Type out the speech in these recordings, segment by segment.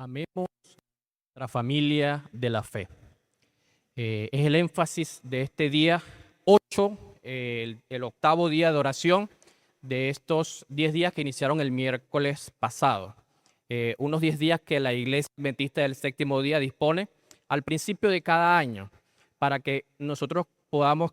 Amemos nuestra familia de la fe. Es el énfasis de este día 8, el octavo día de oración de estos 10 días que iniciaron el miércoles pasado. Unos 10 días que la Iglesia Adventista del Séptimo Día dispone al principio de cada año para que nosotros podamos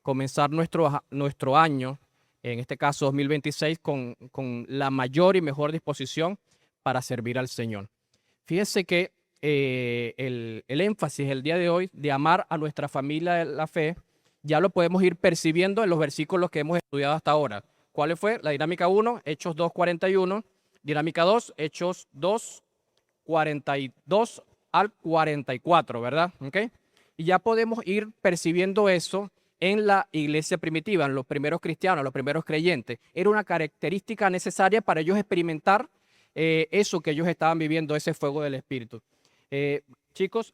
comenzar nuestro año, en este caso 2026, con la mayor y mejor disposición para servir al Señor. Fíjense que el énfasis el día de hoy de amar a nuestra familia de la fe ya lo podemos ir percibiendo en los versículos que hemos estudiado hasta ahora. ¿Cuál fue? La dinámica 1, Hechos 2:41. Dinámica 2, Hechos 2:42 al 44, ¿verdad? ¿Okay? Y ya podemos ir percibiendo eso en la iglesia primitiva, en los primeros cristianos, los primeros creyentes. Era una característica necesaria para ellos experimentar eso que ellos estaban viviendo, ese fuego del Espíritu. Chicos,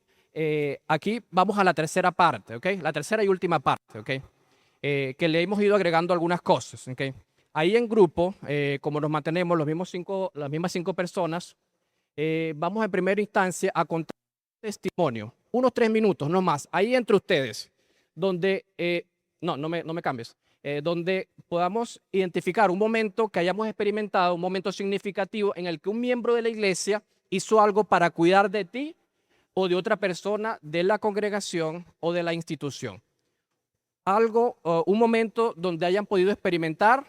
aquí vamos a la tercera parte, ¿ok? La tercera y última parte, ¿ok? Que le hemos ido agregando algunas cosas, ¿ok? Ahí en grupo, como nos mantenemos las mismas cinco personas, vamos en primera instancia a contar testimonio, unos 3 minutos, no más, ahí entre ustedes, donde, no me cambies, donde podamos identificar un momento que hayamos experimentado, un momento significativo en el que un miembro de la iglesia hizo algo para cuidar de ti o de otra persona de la congregación o de la institución. Algo, un momento donde hayan podido experimentar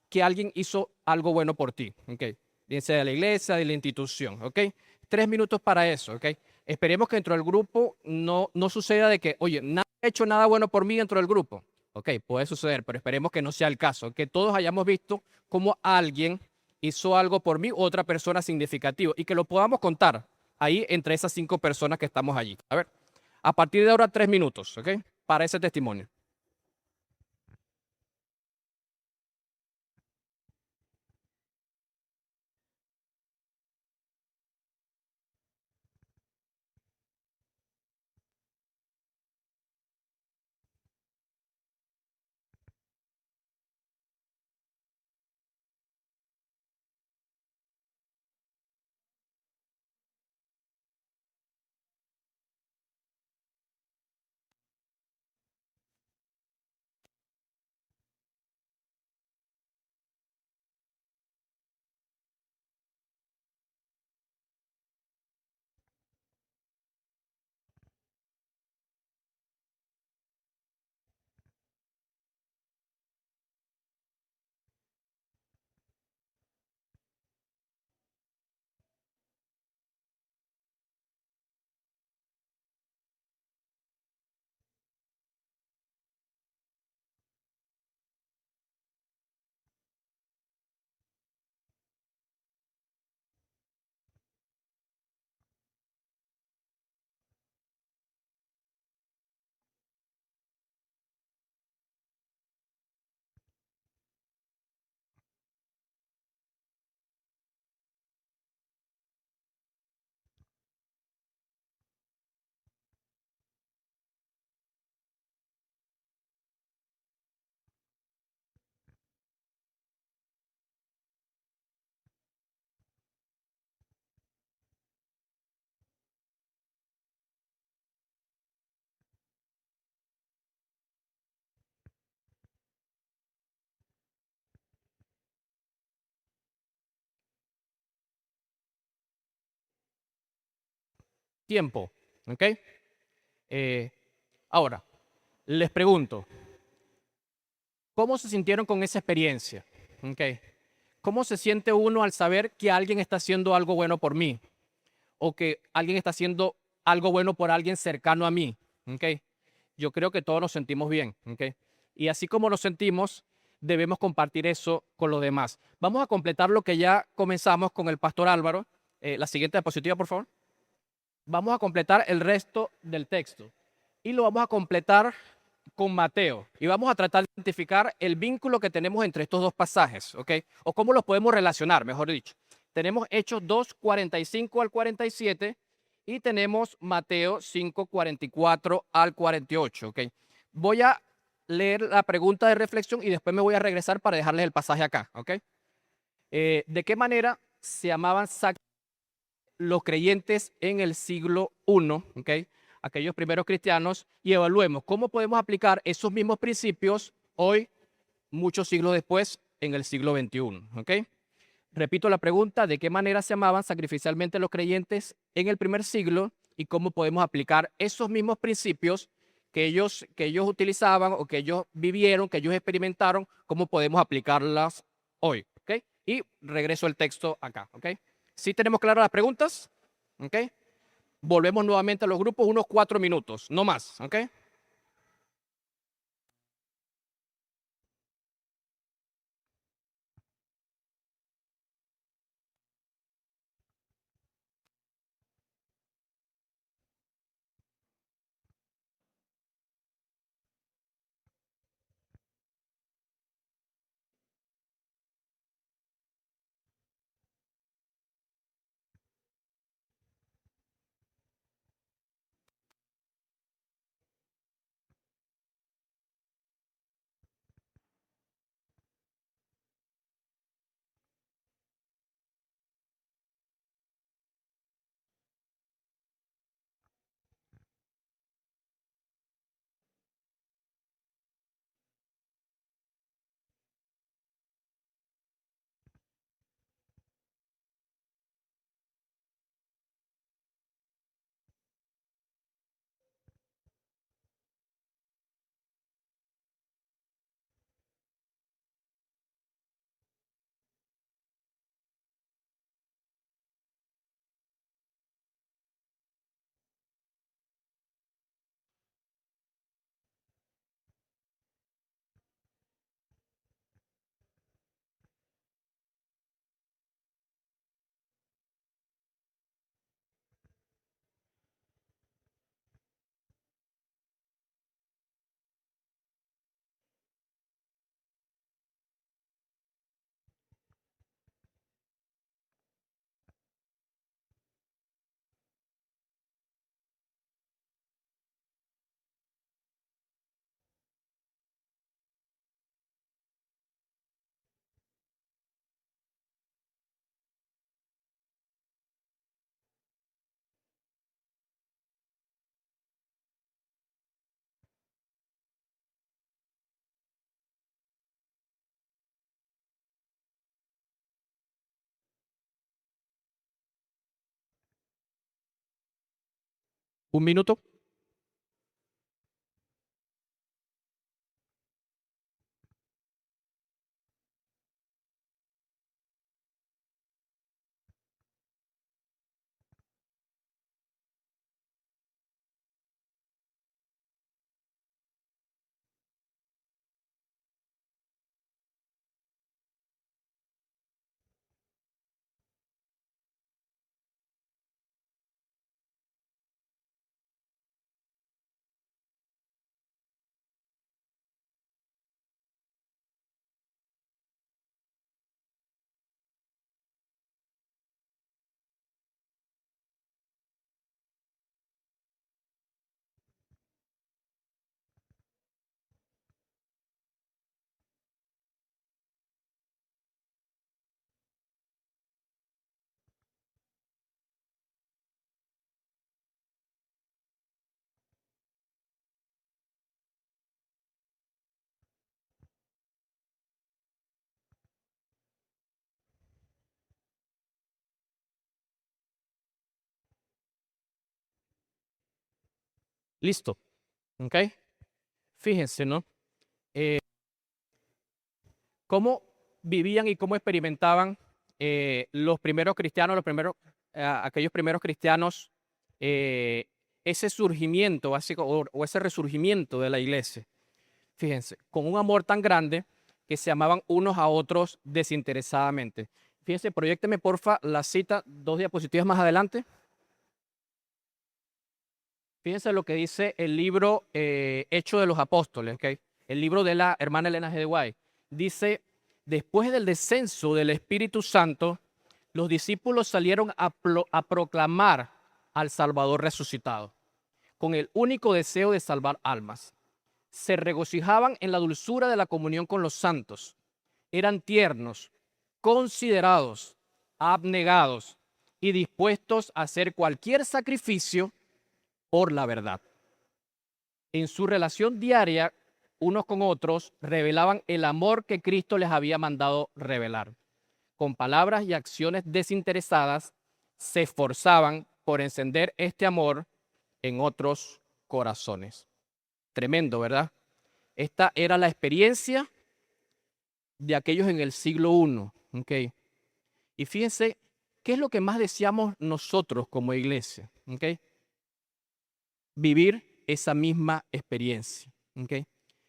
que alguien hizo algo bueno por ti, ¿ok? Bien sea de la iglesia, de la institución, ¿ok? 3 minutos para eso, ¿ok? Esperemos que dentro del grupo no suceda de que, oye, nadie ha hecho nada bueno por mí dentro del grupo. Ok, puede suceder, pero esperemos que no sea el caso, que todos hayamos visto cómo alguien hizo algo por mí u otra persona significativo y que lo podamos contar ahí entre esas 5 personas que estamos allí. A ver, a partir de ahora 3 minutos, ¿ok? Para ese testimonio. Tiempo, ¿ok? Eh, Ahora, les pregunto, ¿cómo se sintieron con esa experiencia? ¿Okay? ¿Cómo se siente uno al saber que alguien está haciendo algo bueno por mí? O que alguien está haciendo algo bueno por alguien cercano a mí. ¿Okay? Yo creo que todos nos sentimos bien. ¿Okay? Y así como nos sentimos, debemos compartir eso con los demás. Vamos a completar lo que ya comenzamos con el pastor Álvaro. La siguiente diapositiva, por favor. Vamos a completar el resto del texto. Y lo vamos a completar con Mateo y vamos a tratar de identificar el vínculo que tenemos entre estos dos pasajes, ¿ok? O cómo los podemos relacionar, mejor dicho. Tenemos Hechos 2:45 al 47 y tenemos Mateo 5:44 al 48, ¿ok? Voy a leer la pregunta de reflexión y después me voy a regresar para dejarles el pasaje acá, ¿ok? ¿De qué manera se amaban los creyentes en el siglo I, ¿ok? Aquellos primeros cristianos, y evaluemos cómo podemos aplicar esos mismos principios hoy, muchos siglos después, en el siglo XXI, ¿ok? Repito la pregunta: ¿de qué manera se amaban sacrificialmente los creyentes en el primer siglo y cómo podemos aplicar esos mismos principios que ellos utilizaban o que ellos vivieron, que ellos experimentaron, cómo podemos aplicarlas hoy? ¿Ok? Y regreso el texto acá. ¿Ok? ¿Sí tenemos claras las preguntas? ¿Ok? Volvemos nuevamente a los grupos, unos 4 minutos, no más. ¿Ok? Un minuto. Listo. ¿Ok? Fíjense, ¿no? Cómo vivían y cómo experimentaban los primeros cristianos, aquellos primeros cristianos, eh, ese surgimiento básico o ese resurgimiento de la iglesia. Fíjense, con un amor tan grande que se amaban unos a otros desinteresadamente. Fíjense, proyécteme porfa la cita 2 diapositivas más adelante. Fíjense lo que dice el libro Hechos de los Apóstoles, ¿ok? El libro de la hermana Elena G. de White. Dice: después del descenso del Espíritu Santo, los discípulos salieron a proclamar al Salvador resucitado, con el único deseo de salvar almas. Se regocijaban en la dulzura de la comunión con los santos. Eran tiernos, considerados, abnegados, y dispuestos a hacer cualquier sacrificio por la verdad. En su relación diaria, unos con otros, revelaban el amor que Cristo les había mandado revelar. Con palabras y acciones desinteresadas, se esforzaban por encender este amor en otros corazones. Tremendo, ¿verdad? Esta era la experiencia de aquellos en el siglo I. ¿Okay? Y fíjense, ¿qué es lo que más deseamos nosotros como iglesia? ¿Okay? Vivir esa misma experiencia. ¿Okay?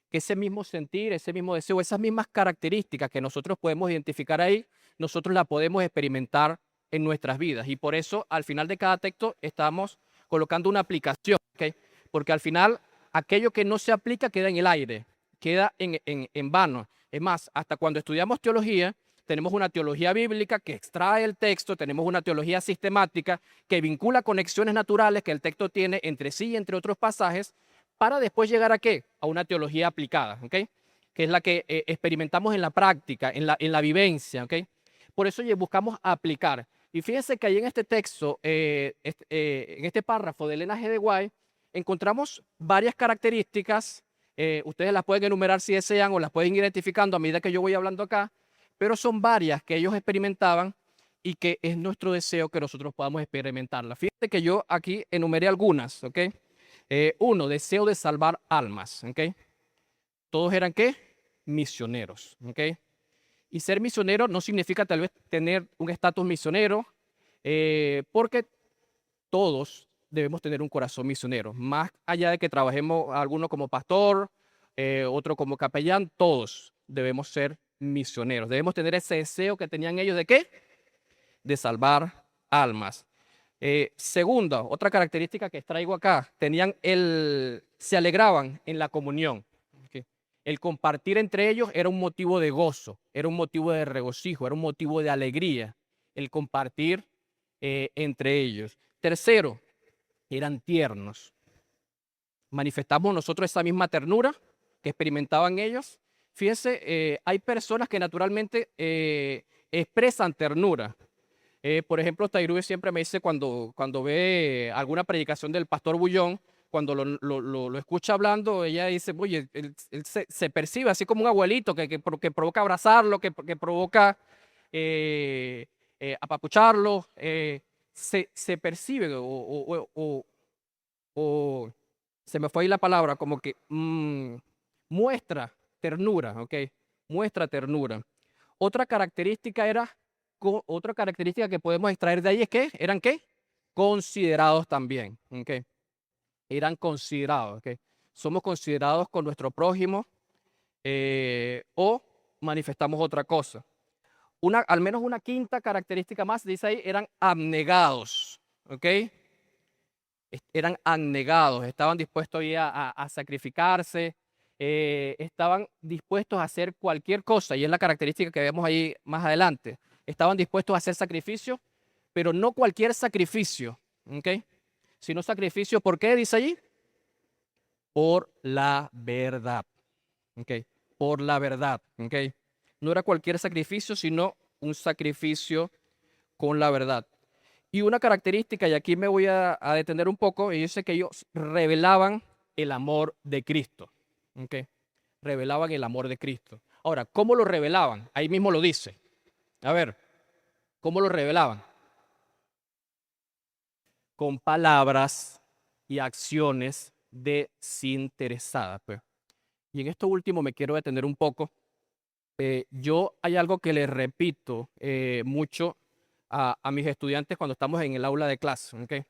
Que ese mismo sentir, ese mismo deseo, esas mismas características que nosotros podemos identificar ahí, nosotros la podemos experimentar en nuestras vidas. Y por eso, al final de cada texto, estamos colocando una aplicación. ¿Okay? Porque al final, aquello que no se aplica queda en el aire, queda en vano. Es más, hasta cuando estudiamos teología, tenemos una teología bíblica que extrae el texto, tenemos una teología sistemática que vincula conexiones naturales que el texto tiene entre sí y entre otros pasajes, para después llegar a qué? A una teología aplicada, ¿ok? Que es la que experimentamos en la práctica, en la vivencia, ¿ok? Por eso buscamos aplicar. Y fíjense que ahí en este texto, en este párrafo de Elena G. de White, encontramos varias características. Ustedes las pueden enumerar si desean o las pueden ir identificando a medida que yo voy hablando acá, pero son varias que ellos experimentaban y que es nuestro deseo que nosotros podamos experimentarlas. Fíjense que yo aquí enumeré algunas, ¿ok? Uno, deseo de salvar almas, ¿ok? Todos eran, ¿qué? Misioneros, ¿ok? Y ser misionero no significa tal vez tener un estatus misionero, porque todos debemos tener un corazón misionero. Más allá de que trabajemos alguno como pastor, otro como capellán, todos debemos ser misioneros. Debemos tener ese deseo que tenían ellos de ¿qué? De salvar almas. Segunda, otra característica que traigo acá, se alegraban en la comunión. ¿Okay? El compartir entre ellos era un motivo de gozo, era un motivo de regocijo, era un motivo de alegría, el compartir entre ellos. Tercero, eran tiernos. Manifestamos nosotros esa misma ternura que experimentaban ellos. Fíjense, hay personas que naturalmente expresan ternura. Por ejemplo, Tairube siempre me dice cuando ve alguna predicación del pastor Bullón, cuando lo escucha hablando, ella dice, oye, él se percibe así como un abuelito que provoca abrazarlo, que provoca apapucharlo, se percibe o se me fue ahí la palabra, como que muestra ternura, ¿ok? Muestra ternura. Otra característica otra característica que podemos extraer de ahí es que eran ¿qué? Considerados también, ¿ok? Eran considerados, ¿ok? Somos considerados con nuestro prójimo o manifestamos otra cosa. Al menos una quinta característica más, dice ahí, eran abnegados, ¿ok? Eran abnegados, estaban dispuestos a sacrificarse, estaban dispuestos a hacer cualquier cosa, y es la característica que vemos ahí más adelante. Estaban dispuestos a hacer sacrificio, pero no cualquier sacrificio, ¿ok? Sino sacrificio, ¿por qué? Dice allí, por la verdad, ¿ok? Por la verdad, ¿ok? No era cualquier sacrificio, sino un sacrificio con la verdad. Y una característica, y aquí me voy a detener un poco, y dice que ellos revelaban el amor de Cristo. ¿Okay? Revelaban el amor de Cristo. Ahora, ¿cómo lo revelaban? Ahí mismo lo dice. A ver, ¿cómo lo revelaban? Con palabras y acciones desinteresadas. Pues. Y en esto último me quiero detener un poco. Yo hay algo que les repito mucho a mis estudiantes cuando estamos en el aula de clase, ¿okay?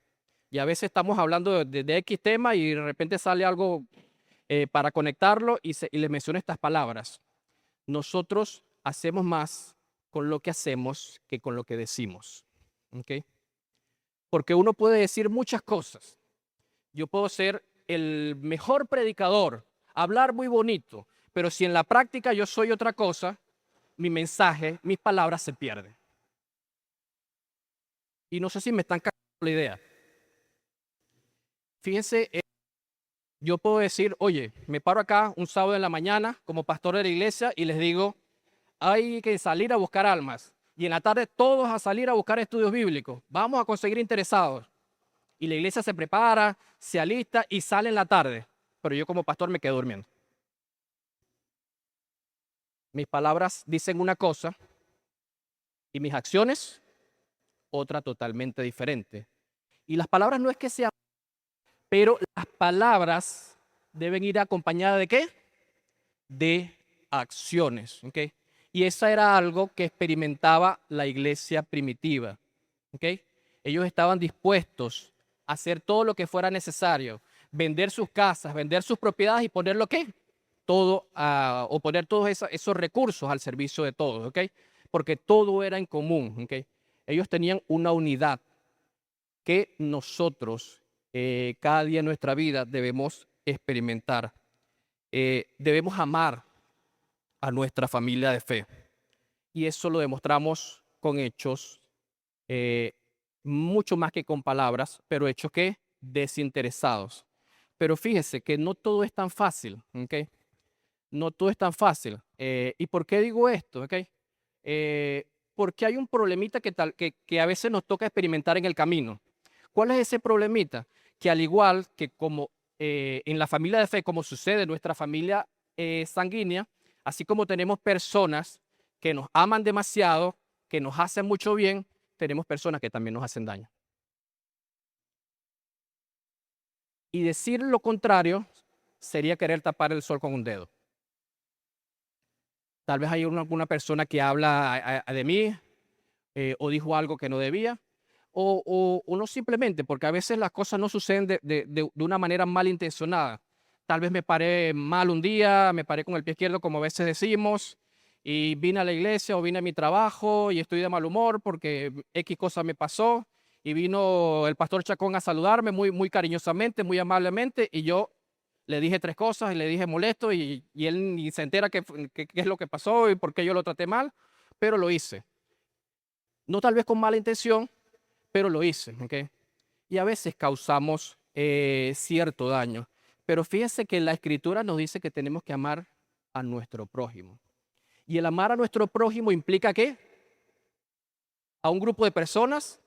Y a veces estamos hablando de X tema y de repente sale algo para conectarlo y les menciono estas palabras. Nosotros hacemos más con lo que hacemos que con lo que decimos, ¿okay? Porque uno puede decir muchas cosas. Yo puedo ser el mejor predicador, hablar muy bonito, pero si en la práctica yo soy otra cosa, mi mensaje, mis palabras se pierden. Y no sé si me están cagando la idea. Fíjense, yo puedo decir, oye, me paro acá un sábado en la mañana como pastor de la iglesia y les digo, hay que salir a buscar almas. Y en la tarde todos a salir a buscar estudios bíblicos. Vamos a conseguir interesados. Y la iglesia se prepara, se alista y sale en la tarde. Pero yo como pastor me quedo durmiendo. Mis palabras dicen una cosa y mis acciones otra totalmente diferente. Y las palabras no es que sean, pero las palabras deben ir acompañadas ¿de qué? De acciones. ¿Okay? Y esa era algo que experimentaba la iglesia primitiva. ¿Okay? Ellos estaban dispuestos a hacer todo lo que fuera necesario, vender sus casas, vender sus propiedades y poner lo que todo o poner todos esos recursos al servicio de todos, ¿ok? Porque todo era en común, ¿ok? Ellos tenían una unidad que nosotros cada día en nuestra vida debemos experimentar. Debemos amar a nuestra familia de fe y eso lo demostramos con hechos, eh, mucho más que con palabras, pero hechos que desinteresados. Pero fíjese que no todo es tan fácil, ¿ok? No todo es tan fácil. ¿Y por qué digo esto? ¿Okay? Porque hay un problemita que a veces nos toca experimentar en el camino. ¿Cuál es ese problemita? Que al igual que como en la familia de fe, como sucede en nuestra familia sanguínea, así como tenemos personas que nos aman demasiado, que nos hacen mucho bien, tenemos personas que también nos hacen daño. Y decir lo contrario sería querer tapar el sol con un dedo. Tal vez hay alguna persona que habla de mí o dijo algo que no debía, o no simplemente, porque a veces las cosas no suceden de una manera malintencionada. Tal vez me paré mal un día, me paré con el pie izquierdo, como a veces decimos, y vine a la iglesia o vine a mi trabajo y estoy de mal humor porque X cosa me pasó, y vino el pastor Chacón a saludarme muy, muy cariñosamente, muy amablemente, y yo le dije tres cosas y le dije molesto y él ni se entera qué es lo que pasó y por qué yo lo traté mal, pero lo hice. No tal vez con mala intención, pero lo hice. ¿Okay? Y a veces causamos cierto daño. Pero fíjense que la escritura nos dice que tenemos que amar a nuestro prójimo. Y el amar a nuestro prójimo implica ¿qué? A un grupo de personas,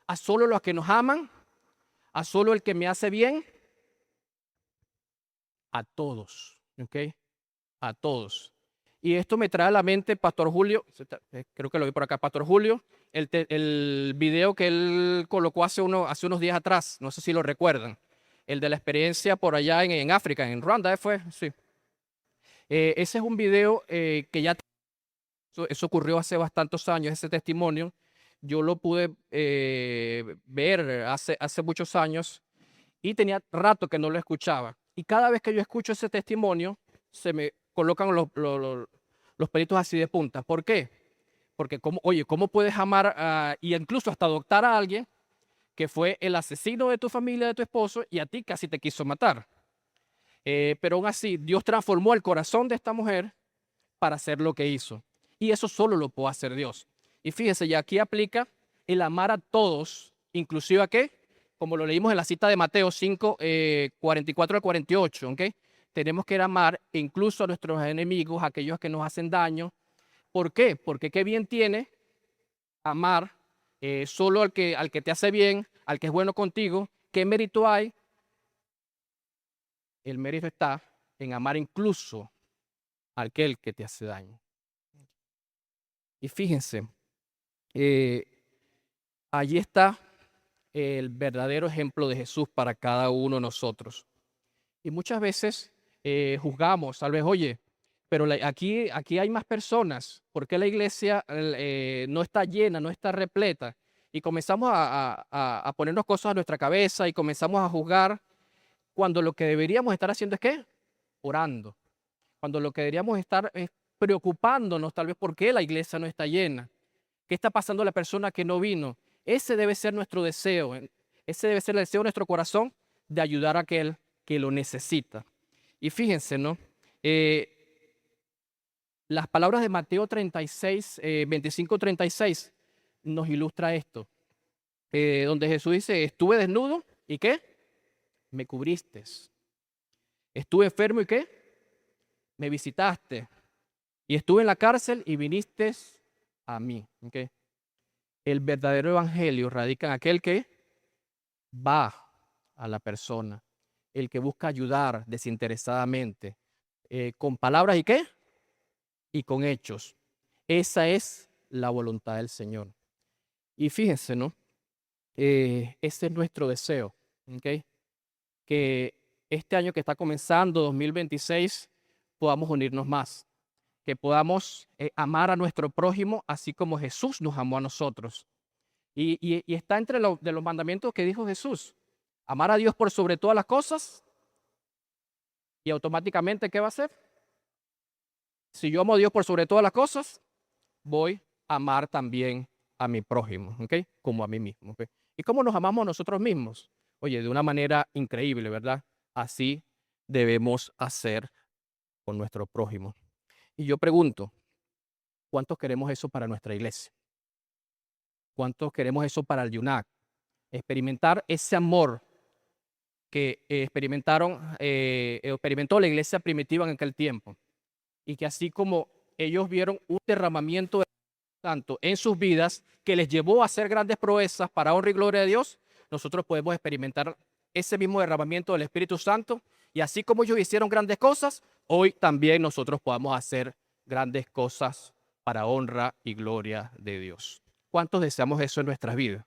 a solo los que nos aman, a solo el que me hace bien, a todos. ¿Ok? A todos. Y esto me trae a la mente, Pastor Julio, creo que lo vi por acá, Pastor Julio, el video que él colocó hace unos días atrás, no sé si lo recuerdan, el de la experiencia por allá en África, en Ruanda, fue, sí. Ese es un video que ya, eso ocurrió hace bastantes años, ese testimonio, yo lo pude ver hace muchos años y tenía rato que no lo escuchaba. Y cada vez que yo escucho ese testimonio, se me colocan los pelitos así de punta. ¿Por qué? Porque, oye, ¿cómo puedes amar y incluso hasta adoptar a alguien que fue el asesino de tu familia, de tu esposo, y a ti casi te quiso matar? Pero aún así, Dios transformó el corazón de esta mujer para hacer lo que hizo. Y eso solo lo puede hacer Dios. Y fíjese, ya aquí aplica el amar a todos, inclusive a qué, como lo leímos en la cita de Mateo 5, 44 al 48, ¿ok? Tenemos que amar incluso a nuestros enemigos, a aquellos que nos hacen daño. ¿Por qué? Porque qué bien tiene amar solo al que te hace bien, al que es bueno contigo. ¿Qué mérito hay? El mérito está en amar incluso a aquel que te hace daño. Y fíjense, eh, allí está el verdadero ejemplo de Jesús para cada uno de nosotros. Y muchas veces juzgamos, tal vez, oye, pero aquí hay más personas, ¿por qué la iglesia no está llena, no está repleta? Y comenzamos a ponernos cosas a nuestra cabeza y comenzamos a juzgar cuando lo que deberíamos estar haciendo es ¿qué? Orando. Cuando lo que deberíamos estar es preocupándonos tal vez por qué la iglesia no está llena. ¿Qué está pasando a la persona que no vino? Ese debe ser nuestro deseo. Ese debe ser el deseo de nuestro corazón de ayudar a aquel que lo necesita. Y fíjense, ¿no? Las palabras de Mateo 36, 25-36 nos ilustra esto. Donde Jesús dice, estuve desnudo y ¿qué? Me cubriste. Estuve enfermo y ¿qué? Me visitaste. Y estuve en la cárcel y viniste a mí. ¿Ok? El verdadero evangelio radica en aquel que va a la persona, el que busca ayudar desinteresadamente, con palabras y qué, y con hechos. Esa es la voluntad del Señor. Y fíjense, ¿no? Ese es nuestro deseo, ¿ok? Que este año que está comenzando, 2026, podamos unirnos más, que podamos amar a nuestro prójimo así como Jesús nos amó a nosotros. Y está entre de los mandamientos que dijo Jesús, amar a Dios por sobre todas las cosas y automáticamente, ¿qué va a hacer? Si yo amo a Dios por sobre todas las cosas, voy a amar también a mi prójimo, ¿ok? Como a mí mismo, ¿ok? ¿Y cómo nos amamos a nosotros mismos? Oye, de una manera increíble, ¿verdad? Así debemos hacer con nuestro prójimo. Y yo pregunto, ¿cuántos queremos eso para nuestra iglesia? ¿Cuántos queremos eso para el YUNAC? Experimentar ese amor que experimentó la iglesia primitiva en aquel tiempo. Y que así como ellos vieron un derramamiento de tanto en sus vidas que les llevó a hacer grandes proezas para honra y gloria de Dios, nosotros podemos experimentar ese mismo derramamiento del Espíritu Santo y así como ellos hicieron grandes cosas, hoy también nosotros podamos hacer grandes cosas para honra y gloria de Dios. ¿Cuántos deseamos eso en nuestras vidas?